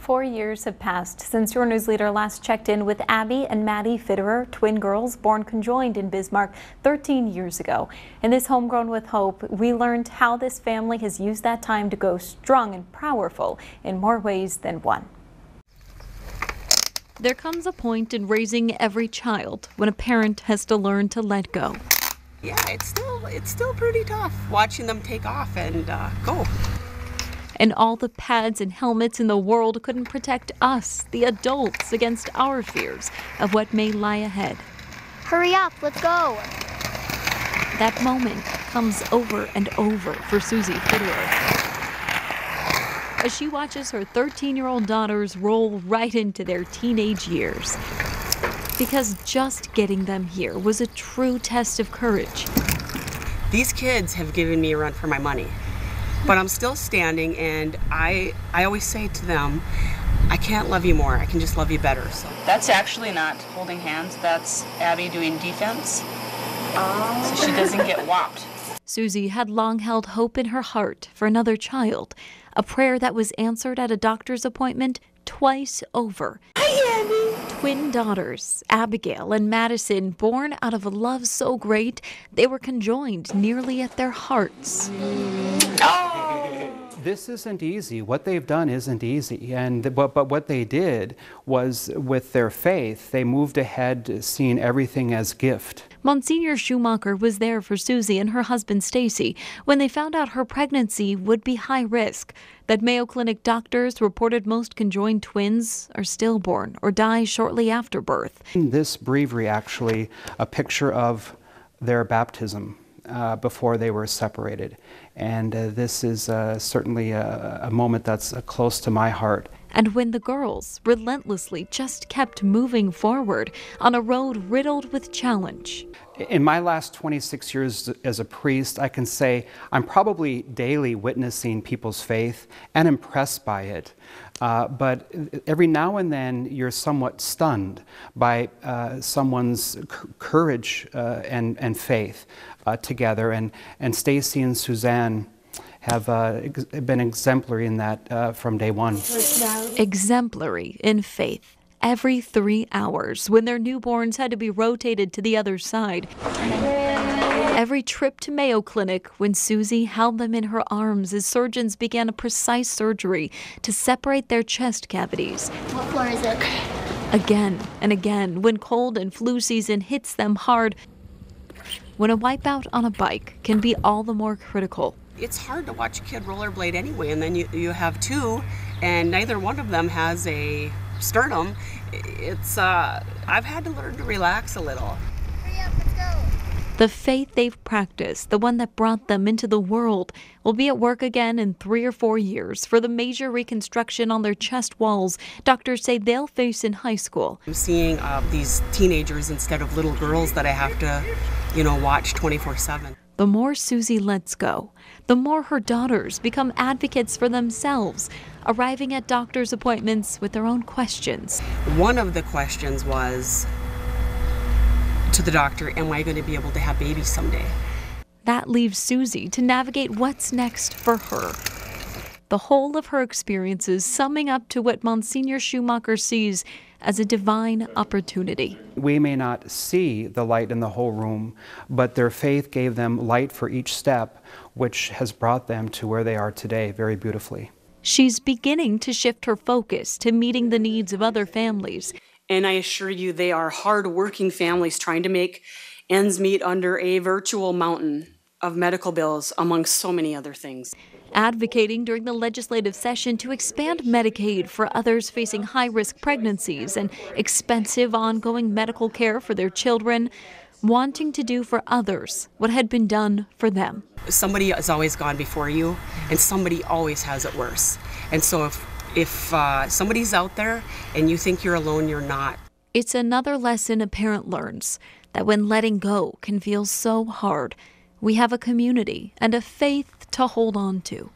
4 years have passed since your news leader last checked in with Abby and Maddie Fitterer, twin girls born conjoined in Bismarck 13 years ago. In this Homegrown with Hope, we learned how this family has used that time to go strong and powerful in more ways than one. There comes a point in raising every child when a parent has to learn to let go. Yeah, it's still pretty tough watching them take off and go. And all the pads and helmets in the world couldn't protect us, the adults, against our fears of what may lie ahead. Hurry up, let's go. That moment comes over and over for Susie Fitterer as she watches her 13-year-old daughters roll right into their teenage years. Because just getting them here was a true test of courage. These kids have given me a run for my money, but I'm still standing, and I always say to them, I can't love you more, I can just love you better. So. That's actually not holding hands, that's Abby doing defense, so she doesn't get whopped. Susie had long held hope in her heart for another child, a prayer that was answered at a doctor's appointment twice over. Hi, Abby. Twin daughters, Abigail and Madison, born out of a love so great they were conjoined nearly at their hearts. This isn't easy. What they've done isn't easy. But what they did was, with their faith, they moved ahead seeing everything as gift. Monsignor Schumacher was there for Susie and her husband Stacy when they found out her pregnancy would be high risk, that Mayo Clinic doctors reported most conjoined twins are stillborn or die shortly after birth. This breviary, actually, a picture of their baptism before they were separated. And this is certainly a moment that's close to my heart. And when the girls relentlessly just kept moving forward on a road riddled with challenge. In my last 26 years as a priest, I can say I'm probably daily witnessing people's faith and impressed by it. But every now and then you're somewhat stunned by someone's courage and faith together. And Stacy and Suzanne have been exemplary in that from day one. Exemplary in faith. Every 3 hours when their newborns had to be rotated to the other side. Every trip to Mayo Clinic when Susie held them in her arms as surgeons began a precise surgery to separate their chest cavities. What floor is it? Again and again when cold and flu season hits them hard. When a wipeout on a bike can be all the more critical. It's hard to watch a kid rollerblade anyway, and then you have two, and neither one of them has a sternum. It's I've had to learn to relax a little. Hurry up, let's go. The faith they've practiced, the one that brought them into the world, will be at work again in 3 or 4 years for the major reconstruction on their chest walls doctors say they'll face in high school. I'm seeing these teenagers instead of little girls that I have to, watch 24/7. The more Susie lets go, the more her daughters become advocates for themselves, arriving at doctor's appointments with their own questions. One of the questions was to the doctor, am I going to be able to have babies someday? That leaves Susie to navigate what's next for her. The whole of her experiences summing up to what Monsignor Schumacher sees as a divine opportunity. We may not see the light in the whole room, but their faith gave them light for each step, which has brought them to where they are today very beautifully. She's beginning to shift her focus to meeting the needs of other families. And I assure you, they are hard-working families trying to make ends meet under a virtual mountain of medical bills, among so many other things. Advocating during the legislative session to expand Medicaid for others facing high-risk pregnancies and expensive ongoing medical care for their children, wanting to do for others what had been done for them. Somebody has always gone before you, and somebody always has it worse. And so if somebody's out there and you think you're alone, you're not. It's another lesson a parent learns, that when letting go can feel so hard, we have a community and a faith to hold on to.